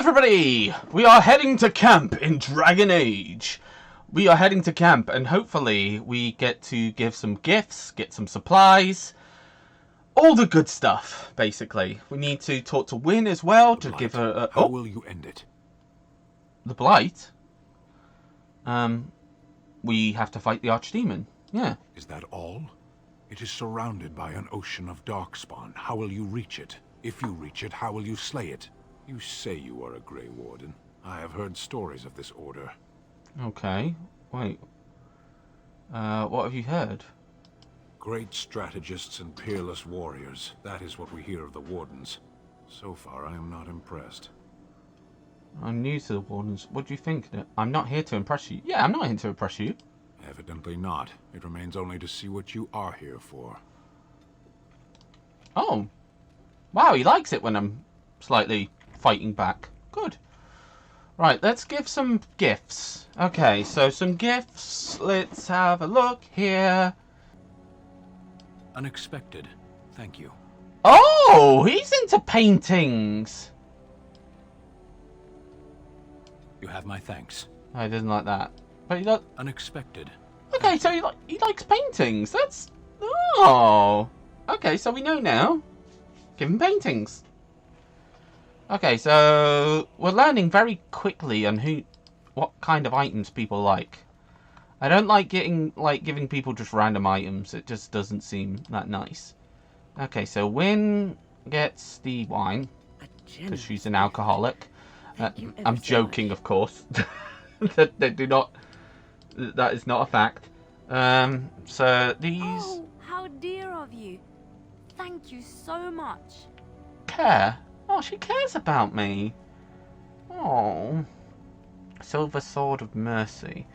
everybody! We are heading to camp in Dragon Age. We are heading to camp and hopefully we get to give some gifts, get some supplies. All the good stuff, basically. We need to talk to Wynne as well to give her a... How will you end it? The Blight? We have to fight the Archdemon. Yeah. Is that all? It is surrounded by an ocean of darkspawn. How will you reach it? If you reach it, how will you slay it? You say you are a Grey Warden. I have heard stories of this order. Okay. Wait. What have you heard? Great strategists and peerless warriors. That is what we hear of the Wardens. So far, I am not impressed. I'm new to the Wardens. What do you think? I'm not here to impress you. Yeah, I'm not here to impress you. Evidently not. It remains only to see what you are here for. Oh. Wow, he likes it when I'm slightly fighting back. Good. Right, let's give some gifts. Okay, so some gifts. Let's have a look here. Unexpected. Thank you. Oh, he's into paintings. You have my thanks. I didn't like that. But he does... Unexpected. Okay, so he likes paintings. That's... Oh. Okay, so we know now. Give him paintings. Okay, so we're learning very quickly on what kind of items people like. I don't like giving people just random items. It just doesn't seem that nice. Okay, so Wynne gets the wine because she's an alcoholic. I'm joking, of course. They do not. That is not a fact. So these. Oh, how dear of you! Thank you so much. Care. Oh, she cares about me. Oh. Silver Sword of Mercy.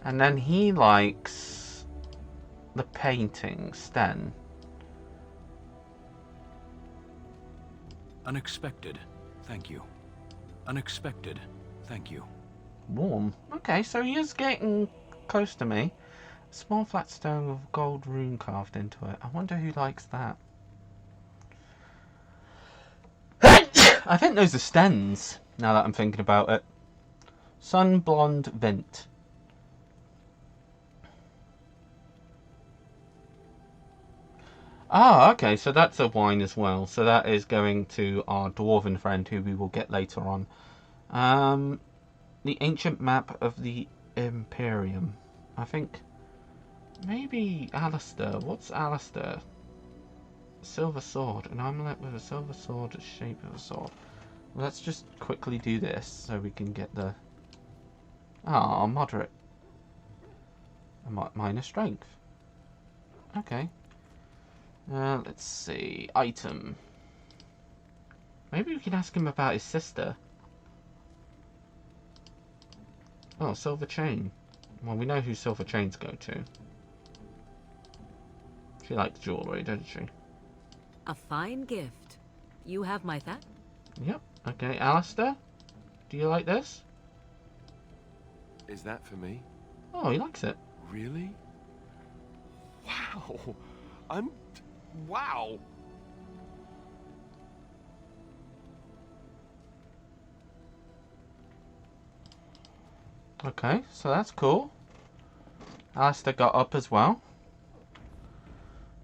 And then he likes the paintings then. Unexpected. Thank you. Unexpected. Thank you. Warm. Okay, so he is getting close to me. Small flat stone with gold rune carved into it. I wonder who likes that. I think those are Stens, now that I'm thinking about it. Sun Blonde Vent. Ah, okay, so that's a wine as well. So that is going to our dwarven friend, who we will get later on. The ancient map of the Imperium. I think maybe Alistair. What's Alistair? Silver sword. An amulet with a silver sword, shape of a sword. Let's just quickly do this so we can get the... Ah, moderate. Minor strength. Okay. Let's see. Item. Maybe we can ask him about his sister. Oh, silver chain. Well, we know who silver chains go to. She likes jewellery, doesn't she? A fine gift. You have my thanks. Yep. Okay, Alistair? Do you like this? Is that for me? Oh, he likes it. Really? Wow. Wow. Okay, so that's cool. Alistair got up as well.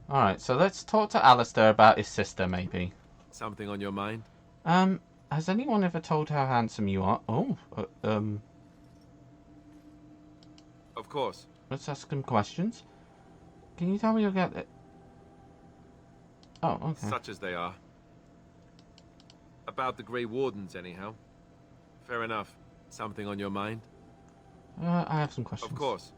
Alright, so let's talk to Alistair about his sister, maybe. Something on your mind? Has anyone ever told how handsome you are? Oh, Of course. let's ask him questions. Can you tell me you'll get it? Oh, okay. Such as they are. About the Grey Wardens, anyhow. Fair enough. Something on your mind? I have some questions. Of course.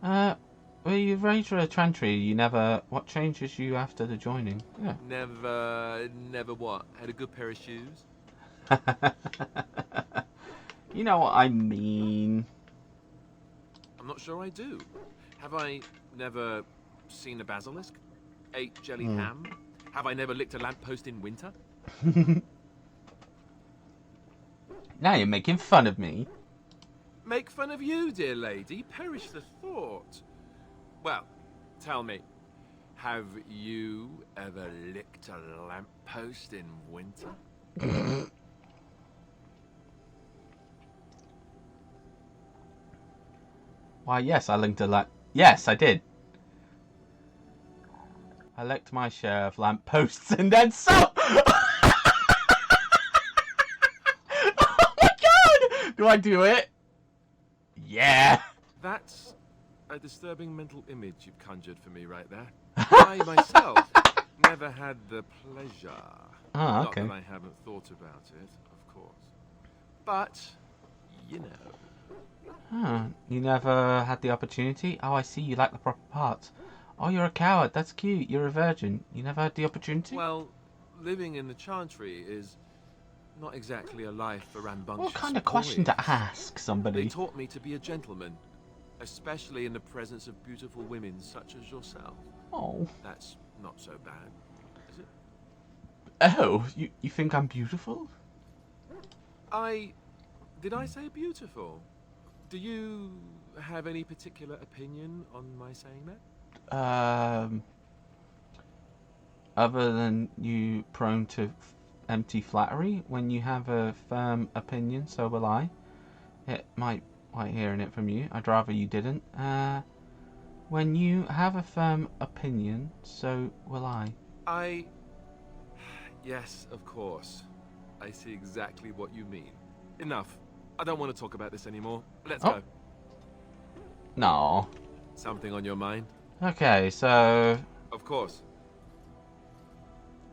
Well, you've raised for a Trantry. You never... What changes you after the joining? Yeah. Never what? Had a good pair of shoes? You know what I mean. I'm not sure I do. Have I never seen a basilisk? Ate jellied ham? Have I never licked a lamppost in winter? Now you're making fun of me. Make fun of you, dear lady. Perish the thought. Well, tell me, have you ever licked a lamppost in winter? Why, yes, I linked a lamp. Yes, I did. I licked my share of lampposts and then some. Oh my god! Do I do it? Yeah. That's a disturbing mental image you've conjured for me right there. I myself never had the pleasure. Oh, okay. Not that I haven't thought about it, of course. But, you know. Oh, you never had the opportunity? Oh, I see, you like the proper parts. Oh, you're a coward. That's cute. You're a virgin. You never had the opportunity? Well, living in the Chantry is not exactly a life for rambunctious What kind of question boys. to ask They somebody? taught me to be a gentleman, especially in the presence of beautiful women such as yourself. Oh. That's not so bad, is it? Oh, you think I'm beautiful? Did I say beautiful? Do you have any particular opinion on my saying that? Other than you prone to empty flattery, when you have a firm opinion, so will I. It might like hearing it from you. I'd rather you didn't. When you have a firm opinion, so will I. Yes, of course. I see exactly what you mean. Enough. I don't want to talk about this anymore. Let's go. No. Something on your mind? Okay, so Of course.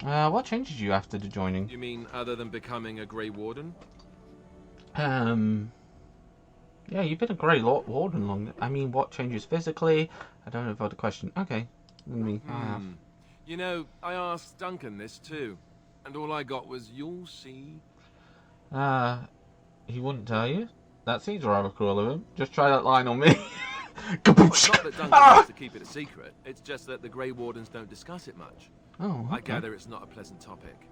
what changes you after the joining? You mean other than becoming a Grey Warden? Yeah, you've been a Grey Warden long. I mean, what changes physically? I don't know about the question. Okay, me. I have. You know, I asked Duncan this too, and all I got was, "You'll see." He wouldn't tell you. That seems rather cruel of him. Just try that line on me. Well, it's not that Duncan wants to keep it a secret. It's just that the Grey Wardens don't discuss it much. Oh, okay. I gather it's not a pleasant topic.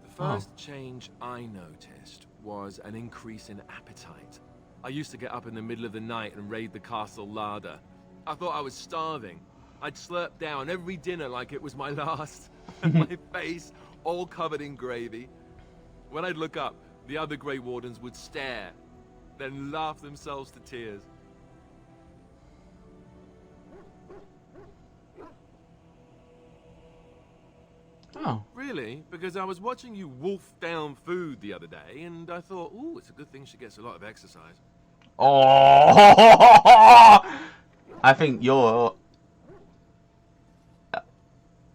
The first change I noticed was an increase in appetite. I used to get up in the middle of the night and raid the castle larder. I thought I was starving. I'd slurp down every dinner like it was my last, and my face all covered in gravy. When I'd look up, the other Grey Wardens would stare, then laugh themselves to tears. Oh. Really? Because I was watching you wolf down food the other day, and I thought, ooh, it's a good thing she gets a lot of exercise. Oh! I think you're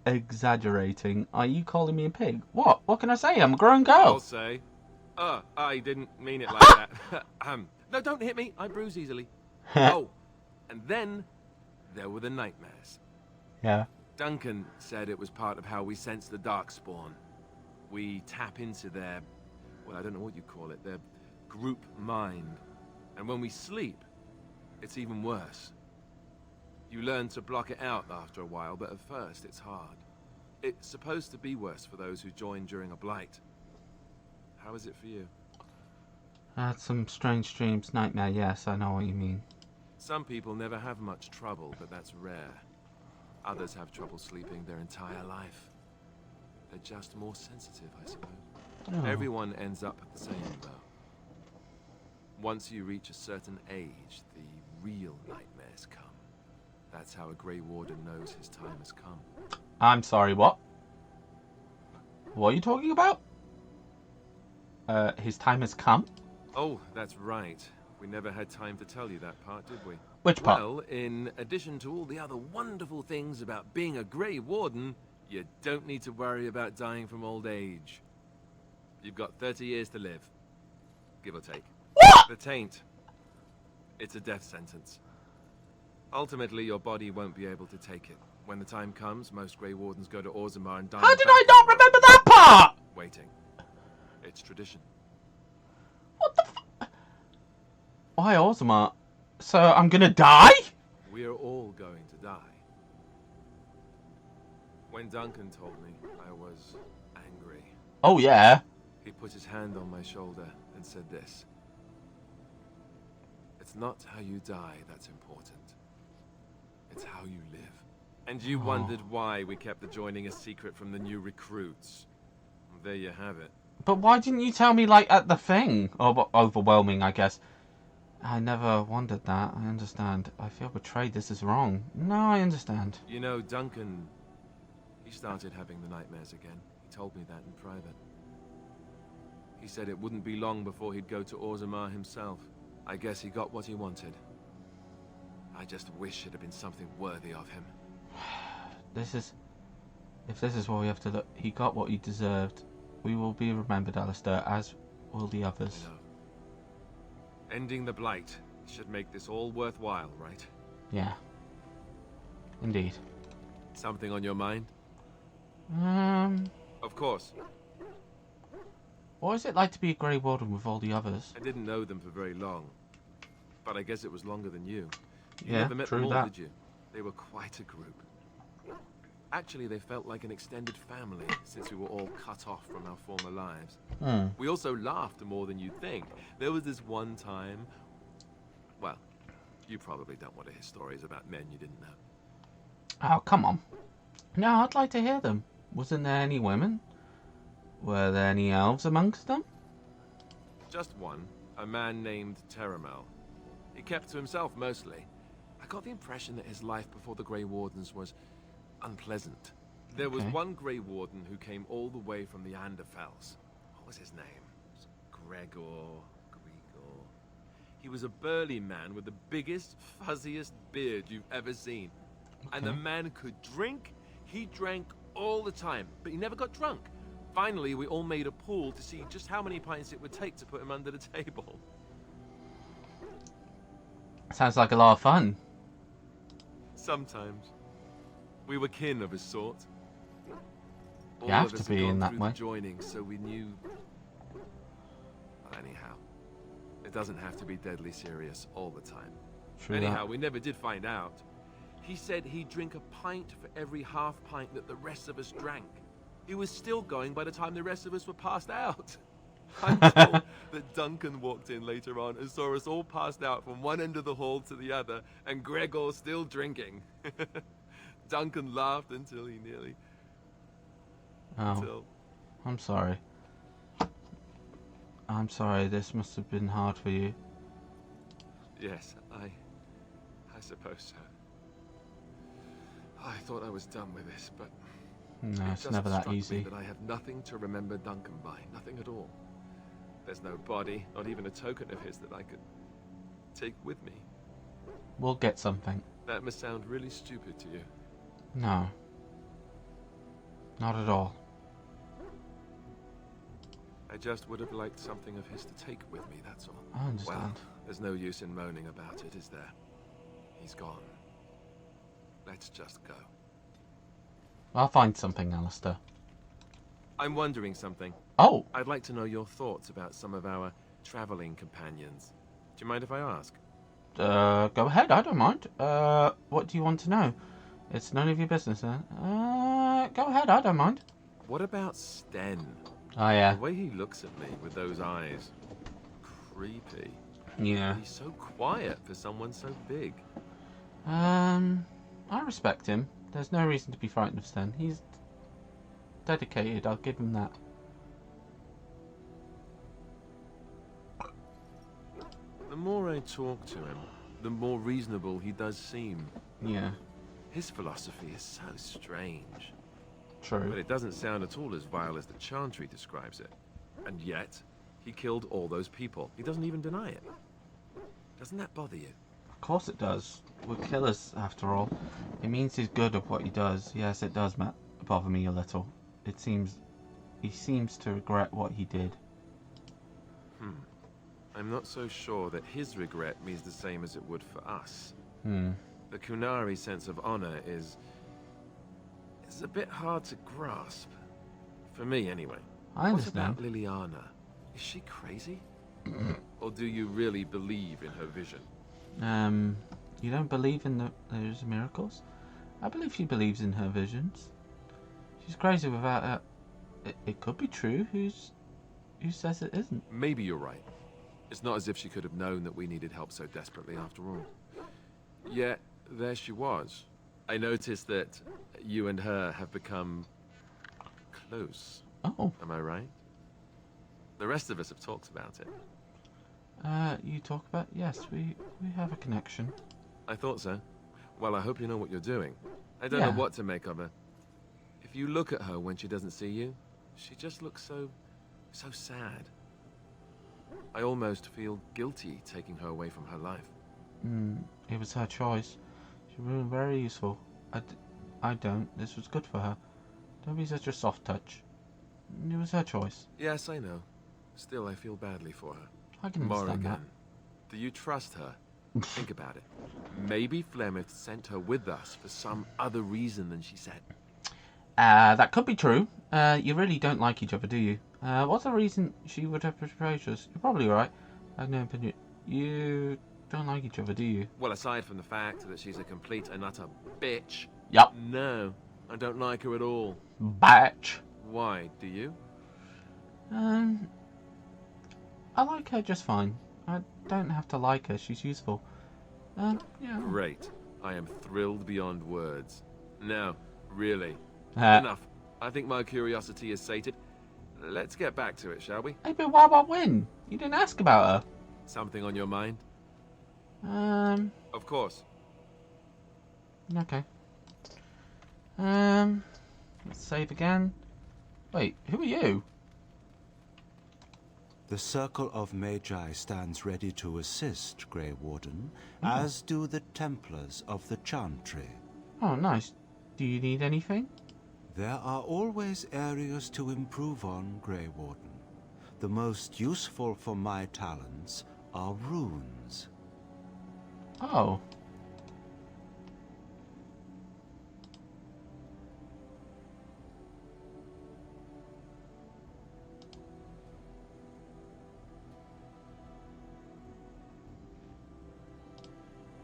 exaggerating. Are you calling me a pig? What? What can I say? I'm a grown I'll girl. say. I didn't mean it like that. No, don't hit me. I bruise easily. Oh, and then there were the nightmares. Yeah. Duncan said it was part of how we sense the Darkspawn. We tap into their, well, I don't know what you call it, their group mind. And when we sleep, it's even worse. You learn to block it out after a while, but at first it's hard. It's supposed to be worse for those who join during a blight. How is it for you? I had some strange dreams, nightmare, yes, I know what you mean. Some people never have much trouble, but that's rare. Others have trouble sleeping their entire life. They're just more sensitive, I suppose. Oh. Everyone ends up the same, though. Once you reach a certain age, the real nightmares come. That's how a Grey Warden knows his time has come. I'm sorry, what? What are you talking about? His time has come? Oh, that's right. We never had time to tell you that part, did we? Which part? Well, in addition to all the other wonderful things about being a Grey Warden, you don't need to worry about dying from old age. You've got 30 years to live. Give or take. What? The taint. It's a death sentence. Ultimately, your body won't be able to take it. When the time comes, most Grey Wardens go to Orzammar and die. How did I not remember that part? Waiting. It's tradition. What the f... Why Orzammar? So I'm gonna die? We're all going to die. When Duncan told me, I was angry. Oh yeah. He put his hand on my shoulder and said this. It's not how you die that's important. It's how you live. And you wondered why we kept the joining a secret from the new recruits. There you have it. But why didn't you tell me, like, at the thing? Oh, overwhelming, I guess. I never wondered that. I understand. I feel betrayed. This is wrong. No, I understand. You know, Duncan, he started having the nightmares again. He told me that in private. He said it wouldn't be long before he'd go to Orzammar himself. I guess he got what he wanted. I just wish it had been something worthy of him. This is... If this is what we have to look... He got what he deserved. We will be remembered, Alistair, as will the others. No. Ending the Blight should make this all worthwhile, right? Yeah. Indeed. Something on your mind? Of course. What is it like to be a Grey Warden with all the others? I didn't know them for very long. But I guess it was longer than you. You Yeah, never met true them all, that. did you? They were quite a group. Actually, they felt like an extended family since we were all cut off from our former lives. We also laughed more than you'd think. There was this one time... Well, you probably don't want to hear stories about men you didn't know. Oh, come on. No, I'd like to hear them. Wasn't there any women? Were there any elves amongst them? Just one, a man named Terramel. He kept to himself mostly. I got the impression that his life before the Grey Wardens was unpleasant. There was Okay. one Grey Warden who came all the way from the Anderfells. What was his name? Gregor. He was a burly man with the biggest, fuzziest beard you've ever seen. And the man could drink. He drank all the time, but he never got drunk. Finally, we all made a pool to see just how many pints it would take to put him under the table. Sounds like a lot of fun. Sometimes. We were kin of a sort. You have of to us be had gone in that through way. the joining, so we knew... Well, anyhow, it doesn't have to be deadly serious all the time. True Anyhow, that. we never did find out. He said he'd drink a pint for every half pint that the rest of us drank. He was still going by the time the rest of us were passed out. I'm told that Duncan walked in later on and saw us all passed out from one end of the hall to the other, and Gregor still drinking. Duncan laughed until he nearly... Oh, Until... I'm sorry. I'm sorry, this must have been hard for you. Yes, I suppose so. I thought I was done with this, but No, it it's just never that struck me easy. that I have nothing to remember Duncan by, nothing at all. There's no body, not even a token of his that I could take with me. We'll get something. That must sound really stupid to you. No. Not at all. I just would have liked something of his to take with me, that's all. I understand. Well, there's no use in moaning about it, is there? He's gone. Let's just go. I'll find something, Alistair. I'm wondering something. Oh! I'd like to know your thoughts about some of our traveling companions. Do you mind if I ask? Go ahead, I don't mind. What do you want to know? It's none of your business, then. Go ahead, I don't mind. What about Sten? Oh, yeah. The way he looks at me with those eyes. Creepy. Yeah. He's so quiet for someone so big. I respect him. There's no reason to be frightened of Sten. He's dedicated, I'll give him that. The more I talk to him, the more reasonable he does seem. Yeah, His philosophy is so strange. But true. it doesn't sound at all as vile as the Chantry describes it. And yet, he killed all those people. He doesn't even deny it. Doesn't that bother you? Of course it does. We're killers, after all. It means he's good at what he does. Yes, it does bother me a little. It seems... He seems to regret what he did. I'm not so sure that his regret means the same as it would for us. Hmm. The Kunari sense of honor is a bit hard to grasp. For me, anyway. I What understand. about Liliana? Is she crazy? Or do you really believe in her vision? You don't believe in those miracles? I believe she believes in her visions. She's crazy without her... It could be true. Who says it isn't? Maybe you're right. It's not as if she could have known that we needed help so desperately after all. Yet, there she was. I noticed that you and her have become close. Oh, Am I right? The rest of us have talked about it. You talk about... Yes, we have a connection. I thought so. Well, I hope you know what you're doing. I don't Yeah. know what to make of her. If you look at her when she doesn't see you, she just looks so sad. I almost feel guilty taking her away from her life. It was her choice. She was very useful. I don't. This was good for her. Don't be such a soft touch. It was her choice. Yes, I know. Still, I feel badly for her. I can understand Morrigan, do you trust her? Think about it. Maybe Flemeth sent her with us for some other reason than she said. That could be true. You really don't like each other, do you? What's the reason she would have betrayed us? You're probably right. I have no opinion. You don't like each other, do you? Well, aside from the fact that she's a complete and utter bitch. Yup. No, I don't like her at all. Batch. Why, do you? I like her just fine. I don't have to like her. She's useful. Yeah. Great. I am thrilled beyond words. Now, really. Uh, Enough. I think my curiosity is sated. Let's get back to it, shall we? Hey, but what about Wynne? You didn't ask about Something on your mind? her. Of course. Okay. Let's save again. Wait, who are you? The Circle of Magi stands ready to assist, Grey Warden, as do the Templars of the Chantry. Oh, nice. Do you need anything? There are always areas to improve on, Grey Warden. The most useful for my talents are runes. Oh.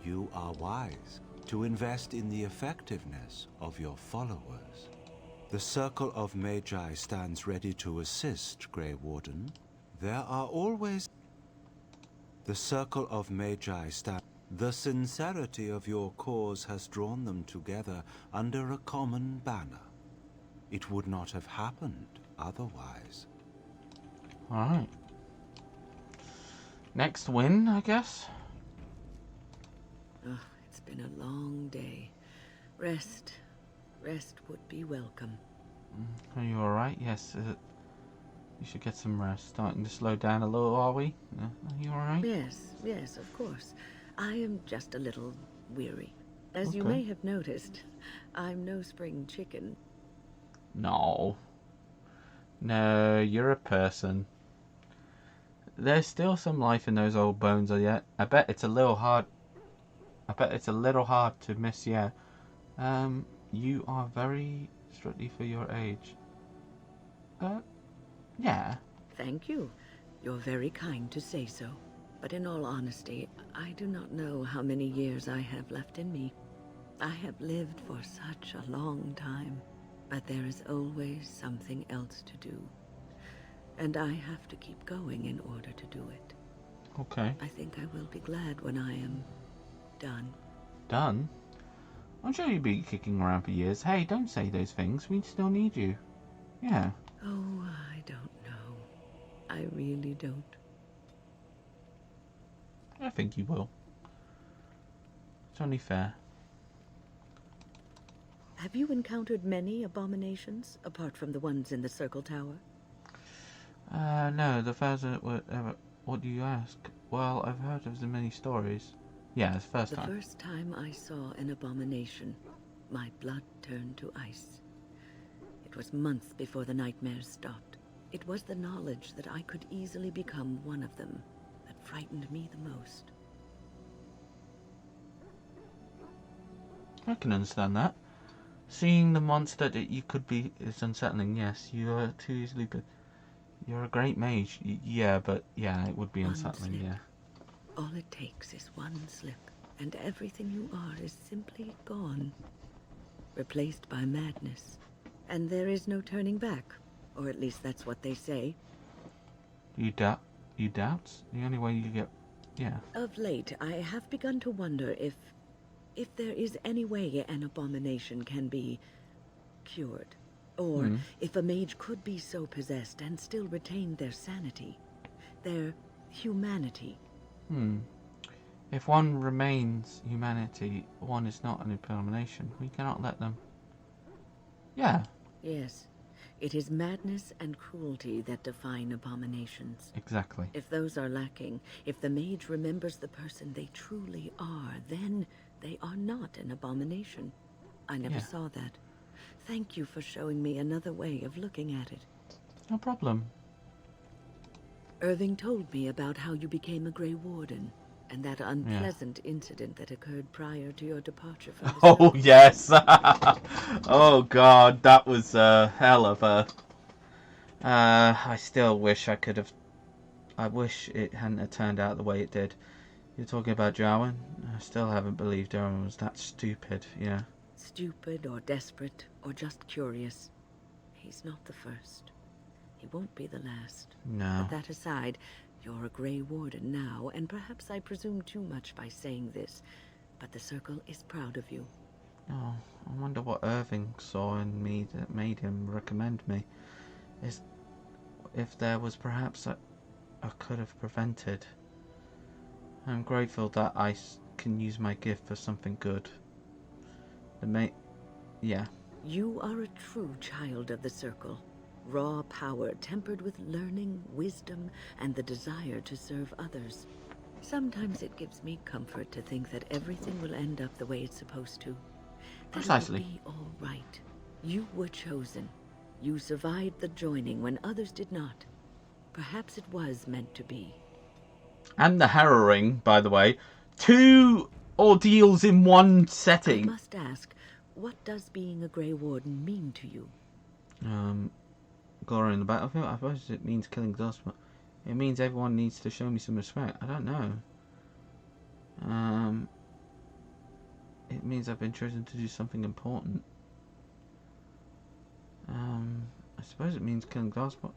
You are wise to invest in the effectiveness of your followers. The Circle of Magi stands ready to assist, Grey Warden. There are always... The Circle of Magi stands... The sincerity of your cause has drawn them together under a common banner. It would not have happened otherwise. Alright. Next win, I guess? Oh, it's been a long day. Rest would be welcome. Are you alright? Yes. You should get some rest. Starting to slow down a little, are we? Are you alright? Yes, of course. I am just a little weary. As you Okay. may have noticed, I'm no spring chicken. No. No, you're a person. There's still some life in those old bones yet. I bet it's a little hard. To miss, yeah. You are very strictly for your age. Yeah. Thank you. You're very kind to say so. But in all honesty, I do not know how many years I have left in me. I have lived for such a long time, but there is always something else to do. And I have to keep going in order to do it. Okay. I think I will be glad when I am done. Done? I'm sure you'll be kicking around for years. Hey, don't say those things. We still need you. Yeah. Oh, I don't know. I really don't. I think you will. It's only fair. Have you encountered many abominations, apart from the ones in the Circle Tower? No, the first... what do you ask? Well, I've heard of the many stories. Yeah, it's the first The time. first time I saw an abomination, my blood turned to ice. It was months before the nightmares stopped. It was the knowledge that I could easily become one of them that frightened me the most. I can understand that. Seeing the monster that you could be is unsettling, yes. You are too easily... You're a great mage. Yeah, but yeah, it would be One unsettling, slip. yeah. All it takes is one slip, and everything you are is simply gone. Replaced by madness. And there is no turning back. Or at least that's what they say. You doubt? The only way you get... Yeah. Of late, I have begun to wonder if there is any way an abomination can be cured. Or if a mage could be so possessed and still retain their sanity. Their humanity. If one remains humanity, one is not an abomination. We cannot let them... Yeah, Yes, it is madness and cruelty that define abominations. exactly. If those are lacking, if the mage remembers the person they truly are, then they are not an abomination. I never Yeah. saw that. Thank you for showing me another way of looking at it. No problem. Irving told me about how you became a Grey Warden, and that unpleasant incident that occurred prior to your departure from the Oh, circle. yes. Oh, God, that was a hell of a... I still wish I could have... I wish it hadn't have turned out the way it did. You're talking about Jarwin? I still haven't believed Jarwin was that stupid, yeah. Stupid or desperate or just curious. He's not the first. He won't be the last. No. But that aside, you're a Grey Warden now, and perhaps I presume too much by saying this, but the Circle is proud of you. Oh, I wonder what Irving saw in me that made him recommend me. If there was perhaps I could have prevented. I'm grateful that I can use my gift for something good. Yeah. You are a true child of the Circle. Raw power tempered with learning, wisdom, and the desire to serve others. Sometimes it gives me comfort to think that everything will end up the way it's supposed to. That Precisely. it'll be all right. You were chosen. You survived the joining when others did not. Perhaps it was meant to be. And the harrowing, by the way. 2 ordeals in one I setting. must ask, what does being a Grey Warden mean to you? Glory in the battlefield? I suppose it means killing dust, but it means everyone needs to show me some respect. I don't know. It means I've been chosen to do something important. I suppose it means killing dust, but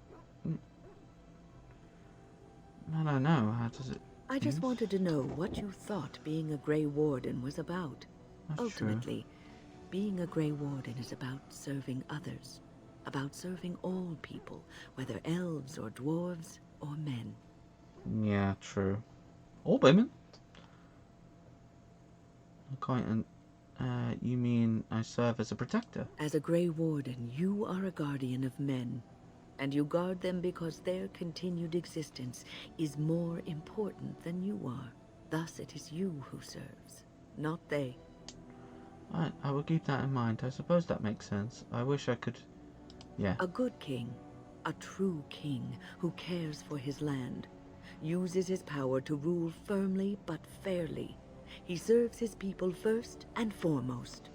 I don't know. How does it... I just means? wanted to know what you thought being a Grey Warden was about. That's Ultimately, being a Grey Warden is about serving others. About serving all people, whether elves or dwarves or men. true. Yeah, true. Or women. You mean I serve as a protector? As a Grey Warden, you are a guardian of men, and you guard them because their continued existence is more important than you are. Thus it is you who serves, not they. I will keep that in mind. I suppose that makes sense. I wish I could... Yeah. A good king, a true king who cares for his land, uses his power to rule firmly but fairly. He serves his people first and foremost.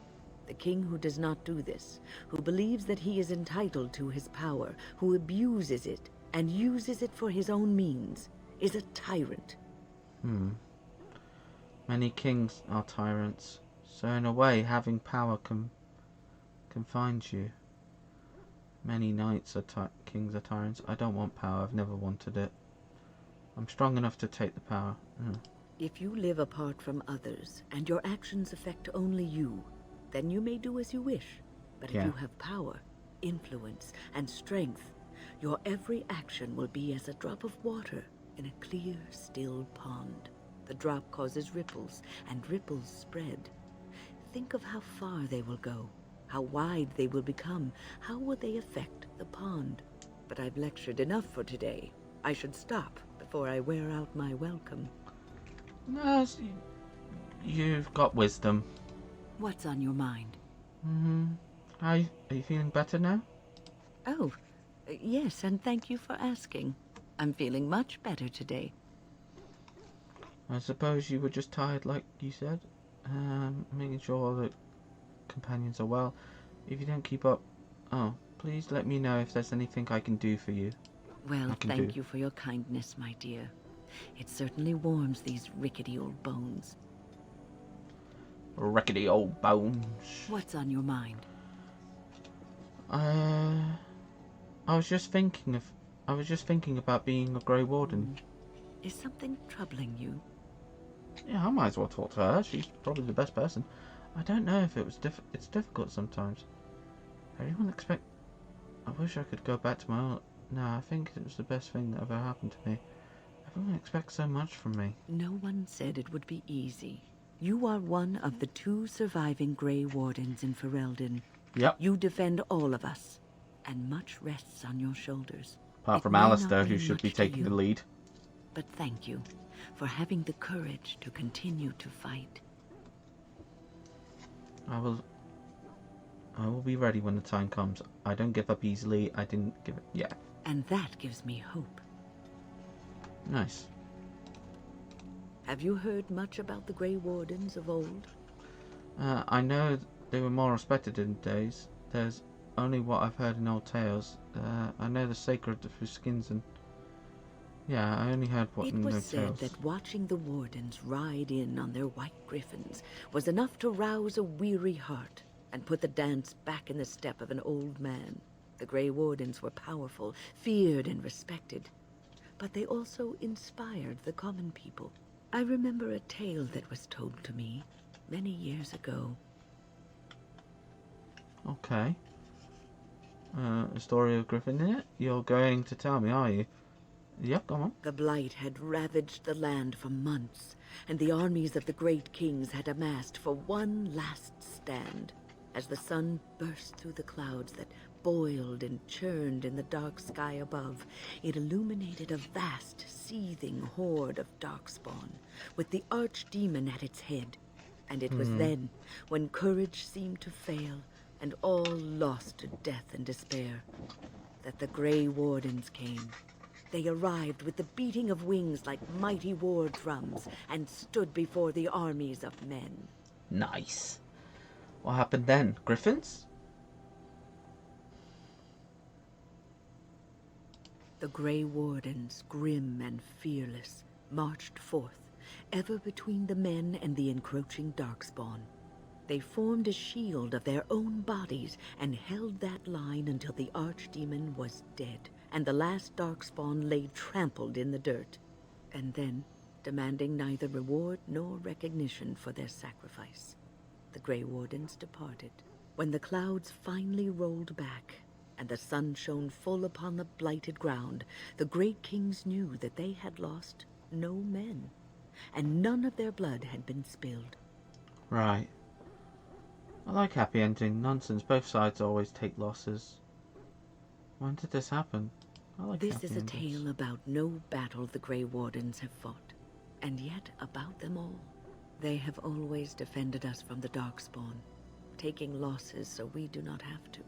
The king who does not do this, who believes that he is entitled to his power, who abuses it and uses it for his own means, is a tyrant. Many kings are tyrants. So in a way, having power confines you. Many knights are kings are tyrants. I don't want power. I've never wanted it. I'm strong enough to take the power. If you live apart from others, and your actions affect only you, then you may do as you wish. But if Yeah. you have power, influence, and strength, your every action will be as a drop of water in a clear, still pond. The drop causes ripples, and ripples spread. Think of how far they will go, how wide they will become, how will they affect the pond. But I've lectured enough for today. I should stop before I wear out my welcome. No, you've got wisdom. What's on your mind? Are you feeling better now? Oh, yes, and thank you for asking. I'm feeling much better today. I suppose you were just tired, like you said. Making sure all the companions are well. If you don't keep up, please let me know if there's anything I can do for you. Well, I can thank do. you for your kindness, my dear. It certainly warms these rickety old bones. Rickety old bones. What's on your mind? I was just thinking about being a Grey Warden. Is something troubling you? Yeah, I might as well talk to her. She's probably the best person. I don't know if it was it's difficult sometimes. I wish I could go back to my old... No, I think it was the best thing that ever happened to me. I Don't expect so much from me. No one said it would be easy. You are one of the 2 surviving Grey Wardens in Ferelden. Yep. You defend all of us, and much rests on your shoulders. Apart It from may not Alistair, who mean should be much to taking you, the lead. But thank you for having the courage to continue to fight. I will be ready when the time comes. I don't give up easily. I didn't give it. Yeah. And that gives me hope. Nice. Have you heard much about the Grey Wardens of old? I know they were more respected in days. There's only what I've heard in old tales. I know the sacred of Fuskins and... Yeah, I only heard what It in was those said tales. that watching the Wardens ride in on their white griffins was enough to rouse a weary heart and put the dance back in the step of an old man. The Grey Wardens were powerful, feared and respected, but they also inspired the common people. I remember a tale that was told to me many years ago. Okay. A story of Griffin in it? You're going to tell me, are you? Yep, come on. The Blight had ravaged the land for months, and the armies of the great kings had amassed for one last stand. As the sun burst through the clouds that boiled and churned in the dark sky above, it illuminated a vast, seething horde of darkspawn, with the archdemon at its head. And it was then, when courage seemed to fail, and all lost to death and despair, that the Grey Wardens came. They arrived with the beating of wings like mighty war drums, and stood before the armies of men. Nice. What happened then? Griffins? The Grey Wardens, grim and fearless, marched forth, ever between the men and the encroaching darkspawn. They formed a shield of their own bodies and held that line until the archdemon was dead, and the last darkspawn lay trampled in the dirt. And then, demanding neither reward nor recognition for their sacrifice, the Grey Wardens departed. When the clouds finally rolled back, and the sun shone full upon the blighted ground, the great kings knew that they had lost no men, and none of their blood had been spilled. Right. I like happy ending. Nonsense. Both sides always take losses. When did this happen? I like This happy is a endings. tale about no battle the Grey Wardens have fought, and yet about them all. They have always defended us from the Darkspawn, taking losses so we do not have to.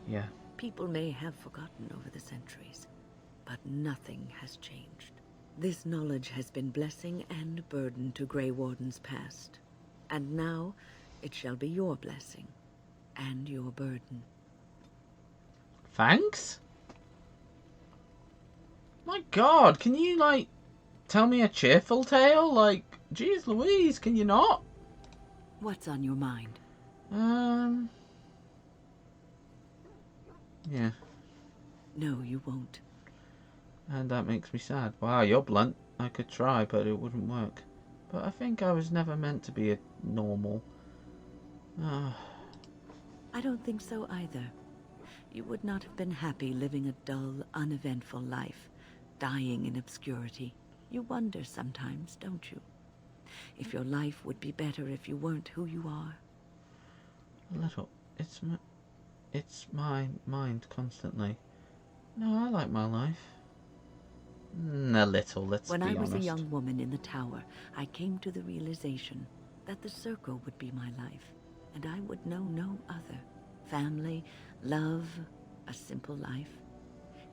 Yeah. People may have forgotten over the centuries, but nothing has changed. This knowledge has been blessing and burden to Grey Wardens past, and now it shall be your blessing and your burden. Thanks? My god, can you, like, tell me a cheerful tale? Like, geez Louise, can you not? What's on your mind? Yeah. No, you won't. And that makes me sad. Wow, you're blunt. I could try, but it wouldn't work. But I think I was never meant to be a normal. I don't think so either. You would not have been happy living a dull, uneventful life, dying in obscurity. You wonder sometimes, don't you? If your life would be better if you weren't who you are. A little. It's my mind constantly. No, I like my life. A little, let's When be I was honest. a young woman in the tower, I came to the realization that the circle would be my life, and I would know no other. Family, love, a simple life.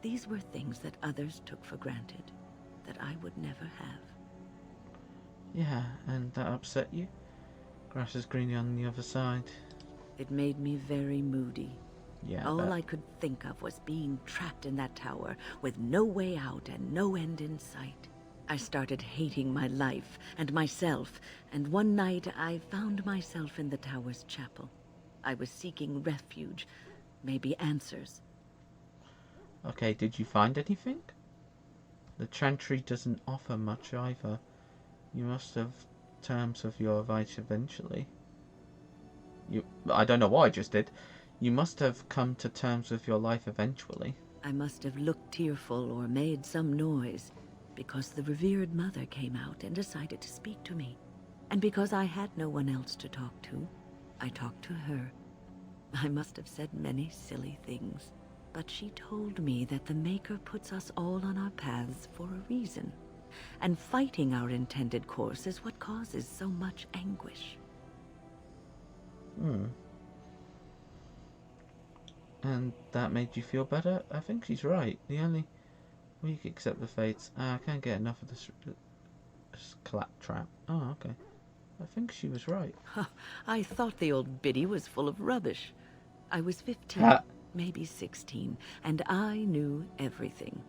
These were things that others took for granted, that I would never have. Yeah, and that upset you? Grass is greener on the other side. It made me very moody. Yeah, All but I could think of was being trapped in that tower with no way out and no end in sight. I started hating my life and myself, and one night I found myself in the tower's chapel. I was seeking refuge, maybe answers. Okay, did you find anything? The Chantry doesn't offer much either. You must have terms of your rights eventually. I don't know what I just did. You must have come to terms with your life eventually. I must have looked tearful or made some noise. because the revered mother came out and decided to speak to me. And because I had no one else to talk to, I talked to her. I must have said many silly things, but she told me that the Maker puts us all on our paths for a reason, and fighting our intended course is what causes so much anguish. And that made you feel better? I think she's right. The only way you can accept the fates. I can't get enough of this claptrap. Oh, okay. I think she was right. I thought the old biddy was full of rubbish. I was 15, Ha. maybe 16, and I knew everything.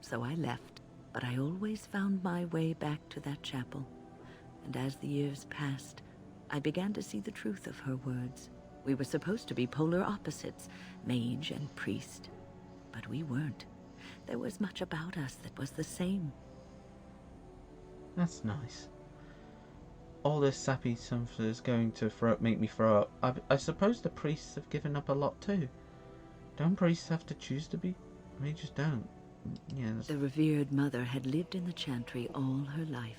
So I left, but I always found my way back to that chapel. And as the years passed, I began to see the truth of her words. We were supposed to be polar opposites, mage and priest. But we weren't. There was much about us that was the same. That's nice. All this sappy stuff is going to make me throw up. I suppose the priests have given up a lot too. Don't priests have to choose to be? Mages don't. Yeah. The revered mother had lived in the chantry all her life,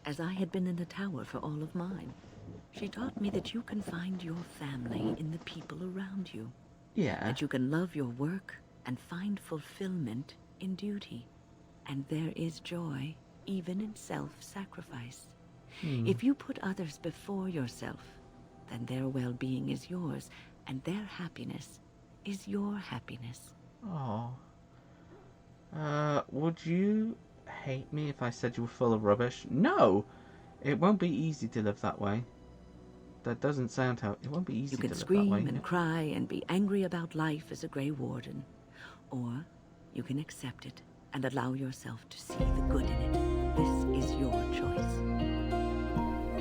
as I had been in the tower for all of mine. She taught me that you can find your family in the people around you. Yeah. That you can love your work and find fulfillment in duty. And there is joy even in self-sacrifice. If you put others before yourself, then their well-being is yours, and their happiness is your happiness. Oh. Would you hate me if I said you were full of rubbish? No! It won't be easy to live that way. That doesn't sound how... It won't be easy You to can live scream that way. and cry and be angry about life as a Grey Warden. Or you can accept it and allow yourself to see the good in it. This is your choice.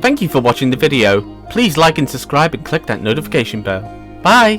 Thank you for watching the video. Please like and subscribe and click that notification bell. Bye!